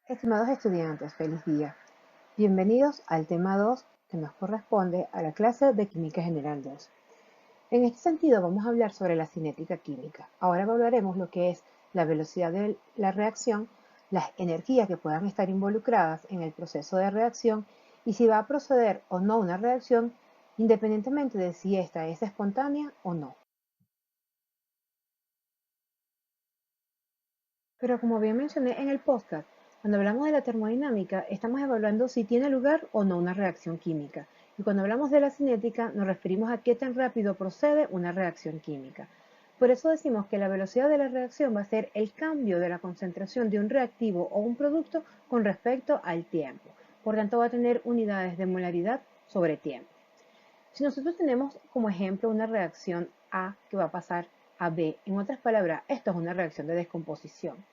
Estimados estudiantes, feliz día. Bienvenidos al tema 2 que nos corresponde a la clase de Química General 2. En este sentido vamos a hablar sobre la cinética química. Ahora evaluaremos lo que es la velocidad de la reacción, las energías que puedan estar involucradas en el proceso de reacción y si va a proceder o no una reacción independientemente de si esta es espontánea o no. Pero como bien mencioné en el podcast, cuando hablamos de la termodinámica, estamos evaluando si tiene lugar o no una reacción química. Y cuando hablamos de la cinética, nos referimos a qué tan rápido procede una reacción química. Por eso decimos que la velocidad de la reacción va a ser el cambio de la concentración de un reactivo o un producto con respecto al tiempo. Por tanto, va a tener unidades de molaridad sobre tiempo. Si nosotros tenemos como ejemplo una reacción A que va a pasar a B, en otras palabras, esto es una reacción de descomposición.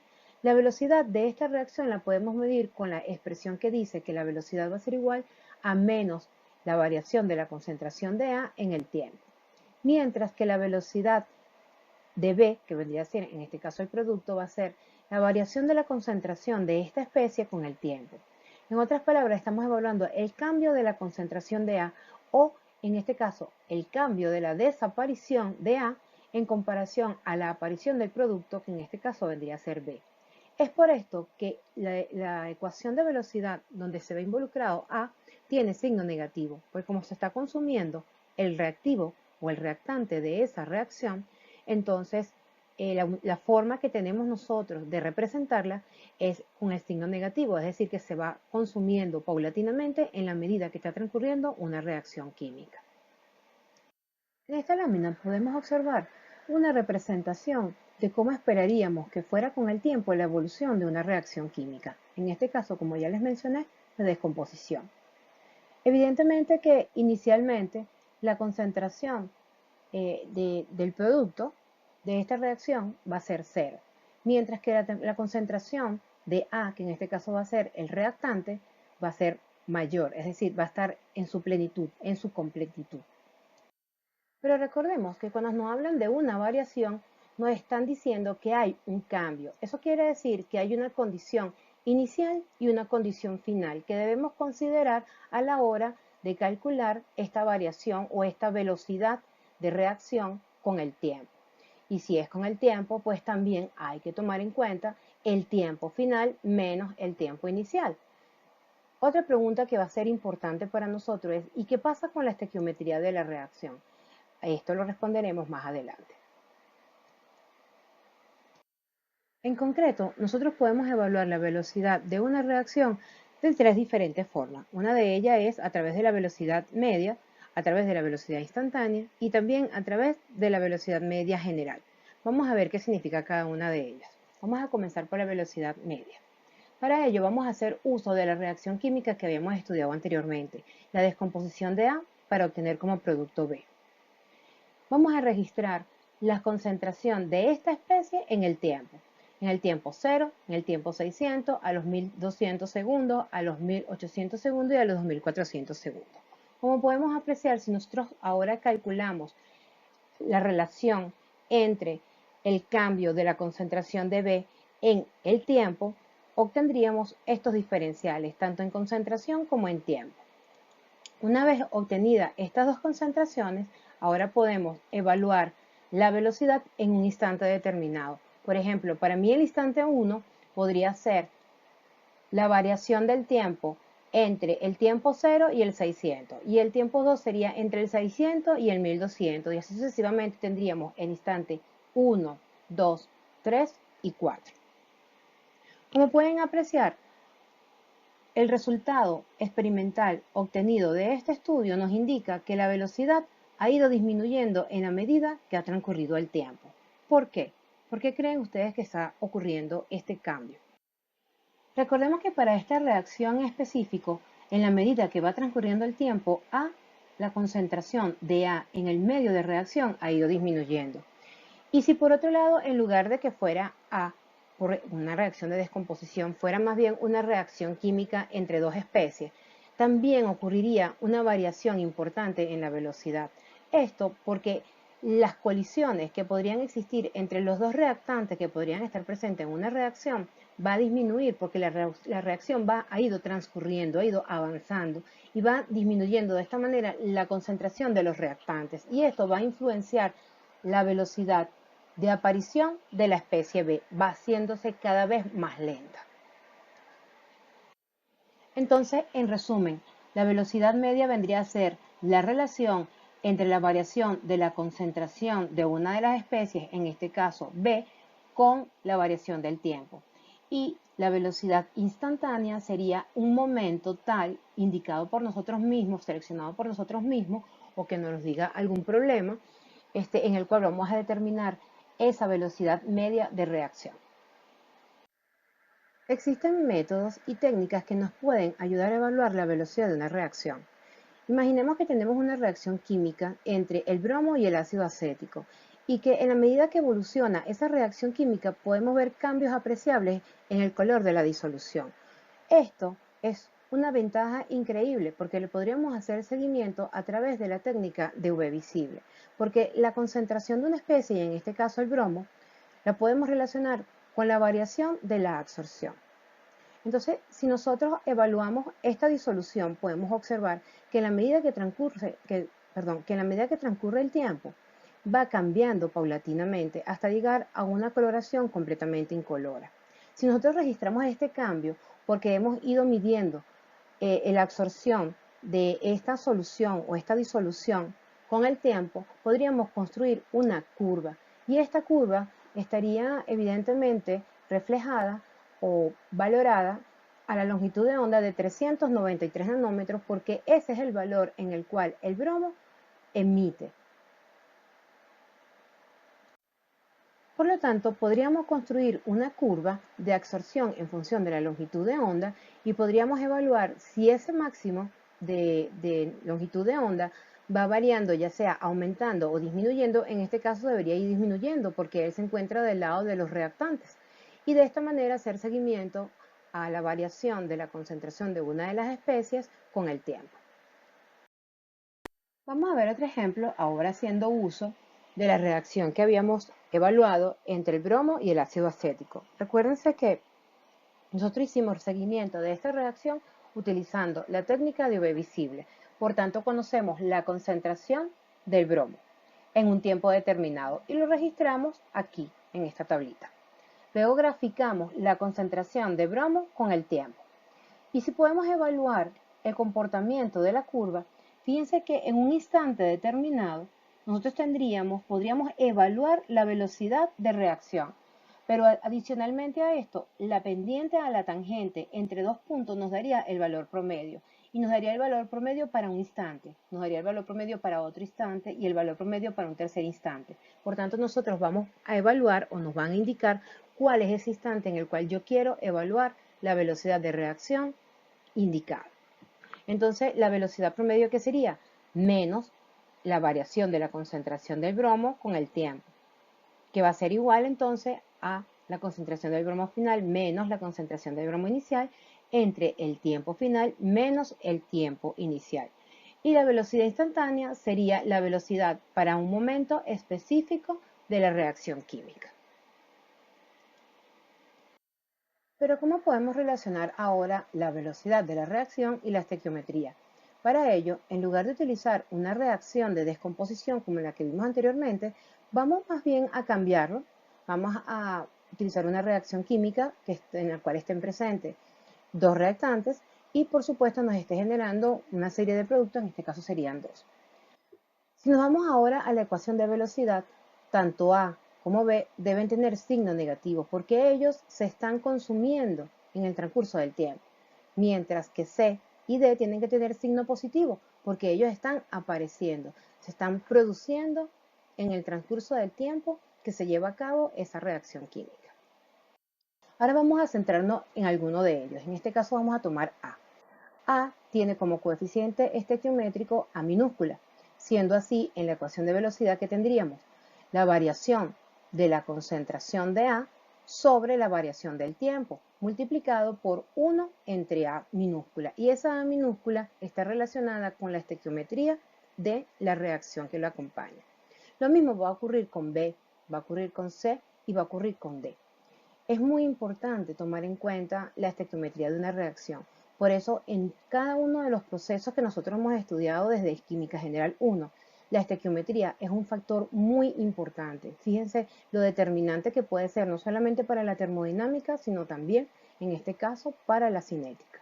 La velocidad de esta reacción la podemos medir con la expresión que dice que la velocidad va a ser igual a menos la variación de la concentración de A en el tiempo. Mientras que la velocidad de B, que vendría a ser en este caso el producto, va a ser la variación de la concentración de esta especie con el tiempo. En otras palabras, estamos evaluando el cambio de la concentración de A o, en este caso, el cambio de la desaparición de A en comparación a la aparición del producto, que en este caso vendría a ser B. Es por esto que la ecuación de velocidad donde se ve involucrado A tiene signo negativo, porque como se está consumiendo el reactivo o el reactante de esa reacción, entonces la forma que tenemos nosotros de representarla es con el signo negativo, es decir, que se va consumiendo paulatinamente en la medida que está transcurriendo una reacción química. En esta lámina podemos observar una representación de cómo esperaríamos que fuera con el tiempo la evolución de una reacción química. En este caso, como ya les mencioné, de descomposición. Evidentemente que inicialmente la concentración del producto de esta reacción va a ser cero, mientras que la concentración de A, que en este caso va a ser el reactante, va a ser mayor, es decir, va a estar en su plenitud, en su completitud. Pero recordemos que cuando nos hablan de una variación, nos están diciendo que hay un cambio. Eso quiere decir que hay una condición inicial y una condición final que debemos considerar a la hora de calcular esta variación o esta velocidad de reacción con el tiempo. Y si es con el tiempo, pues también hay que tomar en cuenta el tiempo final menos el tiempo inicial. Otra pregunta que va a ser importante para nosotros es ¿y qué pasa con la estequiometría de la reacción? Esto lo responderemos más adelante. En concreto, nosotros podemos evaluar la velocidad de una reacción de tres diferentes formas. Una de ellas es a través de la velocidad media, a través de la velocidad instantánea y también a través de la velocidad media general. Vamos a ver qué significa cada una de ellas. Vamos a comenzar por la velocidad media. Para ello vamos a hacer uso de la reacción química que habíamos estudiado anteriormente, la descomposición de A para obtener como producto B. Vamos a registrar la concentración de esta especie en el tiempo. En el tiempo 0, en el tiempo 600, a los 1200 segundos, a los 1800 segundos y a los 2400 segundos. Como podemos apreciar, si nosotros ahora calculamos la relación entre el cambio de la concentración de B en el tiempo, obtendríamos estos diferenciales, tanto en concentración como en tiempo. Una vez obtenidas estas dos concentraciones, ahora podemos evaluar la velocidad en un instante determinado. Por ejemplo, para mí el instante 1 podría ser la variación del tiempo entre el tiempo 0 y el 600, y el tiempo 2 sería entre el 600 y el 1200, y así sucesivamente tendríamos el instante 1, 2, 3 y 4. Como pueden apreciar, el resultado experimental obtenido de este estudio nos indica que la velocidad ha ido disminuyendo en la medida que ha transcurrido el tiempo. ¿Por qué? ¿Por qué creen ustedes que está ocurriendo este cambio? Recordemos que para esta reacción en específico, en la medida que va transcurriendo el tiempo, la concentración de A en el medio de reacción ha ido disminuyendo. Y si por otro lado, en lugar de que fuera A por una reacción de descomposición, fuera más bien una reacción química entre dos especies, también ocurriría una variación importante en la velocidad. Esto porque las colisiones que podrían existir entre los dos reactantes que podrían estar presentes en una reacción va a disminuir porque la reacción ha ido transcurriendo, ha ido avanzando y va disminuyendo de esta manera la concentración de los reactantes. Y esto va a influenciar la velocidad de aparición de la especie B, va haciéndose cada vez más lenta. Entonces, en resumen, la velocidad media vendría a ser la relación entre la variación de la concentración de una de las especies, en este caso B, con la variación del tiempo. Y la velocidad instantánea sería un momento tal indicado por nosotros mismos, seleccionado por nosotros mismos, o que nos diga algún problema, en el cual vamos a determinar esa velocidad media de reacción. Existen métodos y técnicas que nos pueden ayudar a evaluar la velocidad de una reacción. Imaginemos que tenemos una reacción química entre el bromo y el ácido acético y que en la medida que evoluciona esa reacción química podemos ver cambios apreciables en el color de la disolución. Esto es una ventaja increíble porque le podríamos hacer seguimiento a través de la técnica de UV visible, porque la concentración de una especie, y en este caso el bromo, la podemos relacionar con la variación de la absorción. Entonces, si nosotros evaluamos esta disolución, podemos observar que en la medida que transcurre, el tiempo, va cambiando paulatinamente hasta llegar a una coloración completamente incolora. Si nosotros registramos este cambio porque hemos ido midiendo la absorción de esta solución o esta disolución con el tiempo, podríamos construir una curva y esta curva estaría evidentemente reflejada o valorada a la longitud de onda de 393 nanómetros porque ese es el valor en el cual el bromo emite. Por lo tanto, podríamos construir una curva de absorción en función de la longitud de onda y podríamos evaluar si ese máximo de longitud de onda va variando, ya sea aumentando o disminuyendo. En este caso debería ir disminuyendo porque él se encuentra del lado de los reactantes. Y de esta manera hacer seguimiento a la variación de la concentración de una de las especies con el tiempo. Vamos a ver otro ejemplo, ahora haciendo uso de la reacción que habíamos evaluado entre el bromo y el ácido acético. Recuérdense que nosotros hicimos seguimiento de esta reacción utilizando la técnica de UV visible. Por tanto, conocemos la concentración del bromo en un tiempo determinado y lo registramos aquí, en esta tablita. Luego graficamos la concentración de bromo con el tiempo. Y si podemos evaluar el comportamiento de la curva, fíjense que en un instante determinado nosotros podríamos evaluar la velocidad de reacción. Pero adicionalmente a esto, la pendiente a la tangente entre dos puntos nos daría el valor promedio. Y nos daría el valor promedio para un instante, nos daría el valor promedio para otro instante y el valor promedio para un tercer instante. Por tanto, nosotros vamos a evaluar o nos van a indicar cuál es ese instante en el cual yo quiero evaluar la velocidad de reacción indicada. Entonces, la velocidad promedio, ¿qué sería? Menos la variación de la concentración del bromo con el tiempo, que va a ser igual entonces a la concentración del bromo final menos la concentración del bromo inicial entre el tiempo final menos el tiempo inicial. Y la velocidad instantánea sería la velocidad para un momento específico de la reacción química. Pero ¿cómo podemos relacionar ahora la velocidad de la reacción y la estequiometría? Para ello, en lugar de utilizar una reacción de descomposición como la que vimos anteriormente, vamos más bien a cambiarlo. Vamos a utilizar una reacción química en la cual estén presentes dos reactantes y por supuesto nos esté generando una serie de productos, en este caso serían dos. Si nos vamos ahora a la ecuación de velocidad, tanto A como B deben tener signo negativo porque ellos se están consumiendo en el transcurso del tiempo, mientras que C y D tienen que tener signo positivo porque ellos están apareciendo, se están produciendo en el transcurso del tiempo que se lleva a cabo esa reacción química. Ahora vamos a centrarnos en alguno de ellos. En este caso vamos a tomar A. A tiene como coeficiente estequiométrico A minúscula, siendo así en la ecuación de velocidad que tendríamos la variación de la concentración de A sobre la variación del tiempo, multiplicado por 1 entre A minúscula. Y esa A minúscula está relacionada con la estequiometría de la reacción que lo acompaña. Lo mismo va a ocurrir con B, va a ocurrir con C y va a ocurrir con D. Es muy importante tomar en cuenta la estequiometría de una reacción. Por eso, en cada uno de los procesos que nosotros hemos estudiado desde Química General 1, la estequiometría es un factor muy importante. Fíjense lo determinante que puede ser no solamente para la termodinámica, sino también, en este caso, para la cinética.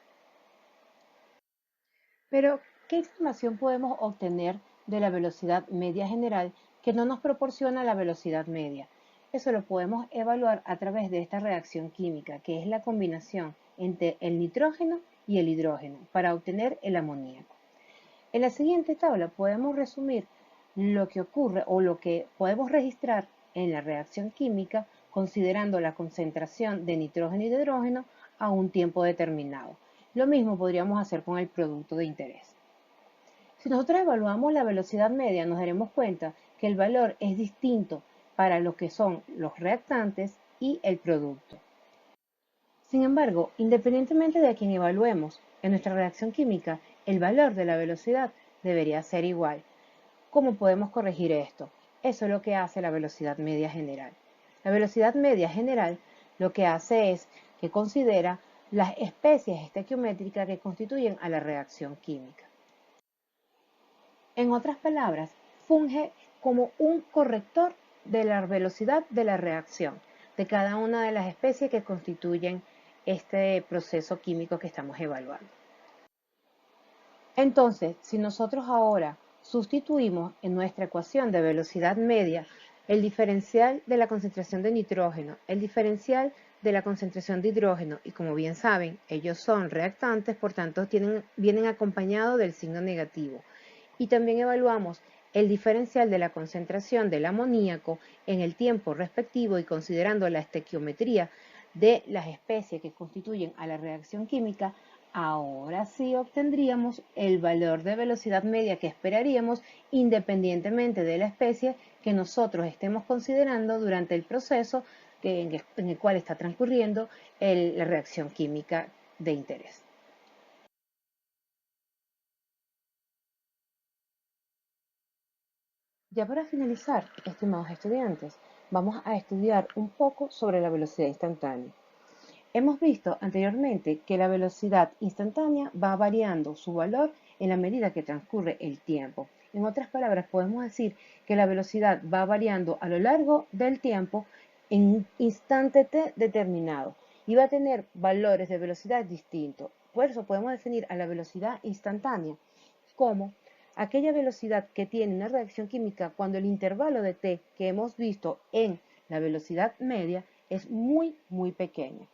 Pero, ¿qué información podemos obtener de la velocidad media general que no nos proporciona la velocidad media? Eso lo podemos evaluar a través de esta reacción química, que es la combinación entre el nitrógeno y el hidrógeno para obtener el amoníaco. En la siguiente tabla podemos resumir lo que ocurre o lo que podemos registrar en la reacción química considerando la concentración de nitrógeno y de hidrógeno a un tiempo determinado. Lo mismo podríamos hacer con el producto de interés. Si nosotros evaluamos la velocidad media, nos daremos cuenta que el valor es distinto para lo que son los reactantes y el producto. Sin embargo, independientemente de a quién evaluemos, en nuestra reacción química, el valor de la velocidad debería ser igual. ¿Cómo podemos corregir esto? Eso es lo que hace la velocidad media general. La velocidad media general lo que hace es que considera las especies estequiométricas que constituyen a la reacción química. En otras palabras, funge como un corrector de la velocidad de la reacción de cada una de las especies que constituyen este proceso químico que estamos evaluando. Entonces, si nosotros ahora sustituimos en nuestra ecuación de velocidad media el diferencial de la concentración de nitrógeno, el diferencial de la concentración de hidrógeno, y como bien saben, ellos son reactantes, por tanto vienen acompañados del signo negativo. Y también evaluamos el diferencial de la concentración del amoníaco en el tiempo respectivo y considerando la estequiometría de las especies que constituyen a la reacción química, ahora sí obtendríamos el valor de velocidad media que esperaríamos independientemente de la especie que nosotros estemos considerando durante el proceso en el cual está transcurriendo la reacción química de interés. Ya para finalizar, estimados estudiantes, vamos a estudiar un poco sobre la velocidad instantánea. Hemos visto anteriormente que la velocidad instantánea va variando su valor en la medida que transcurre el tiempo. En otras palabras, podemos decir que la velocidad va variando a lo largo del tiempo en un instante t determinado y va a tener valores de velocidad distintos. Por eso podemos definir a la velocidad instantánea como aquella velocidad que tiene una reacción química cuando el intervalo de t que hemos visto en la velocidad media es muy pequeño.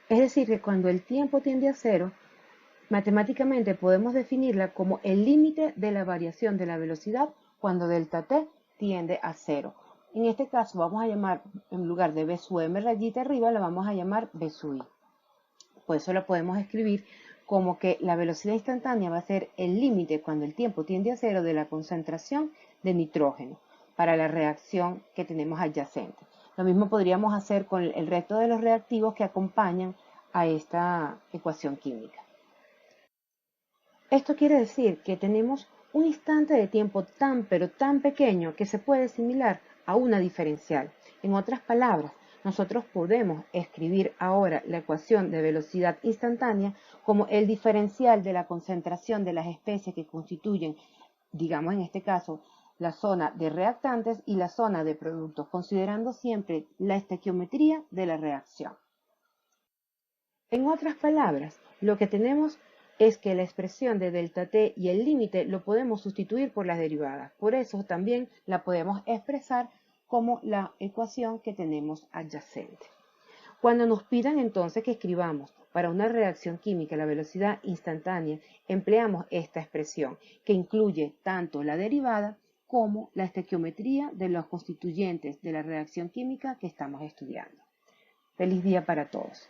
Es decir, que cuando el tiempo tiende a cero, matemáticamente podemos definirla como el límite de la variación de la velocidad cuando delta t tiende a cero. En este caso vamos a llamar, en lugar de b sub m rayita arriba, la vamos a llamar b sub i. Por eso lo podemos escribir como que la velocidad instantánea va a ser el límite cuando el tiempo tiende a cero de la concentración de nitrógeno para la reacción que tenemos adyacente. Lo mismo podríamos hacer con el resto de los reactivos que acompañan a esta ecuación química. Esto quiere decir que tenemos un instante de tiempo pero tan pequeño que se puede asimilar a una diferencial. En otras palabras, nosotros podemos escribir ahora la ecuación de velocidad instantánea como el diferencial de la concentración de las especies que constituyen, digamos en este caso, la zona de reactantes y la zona de productos, considerando siempre la estequiometría de la reacción. En otras palabras, lo que tenemos es que la expresión de delta t y el límite lo podemos sustituir por las derivadas. Por eso también la podemos expresar como la ecuación que tenemos adyacente. Cuando nos pidan entonces que escribamos para una reacción química la velocidad instantánea, empleamos esta expresión que incluye tanto la derivada como la estequiometría de los constituyentes de la reacción química que estamos estudiando. Feliz día para todos.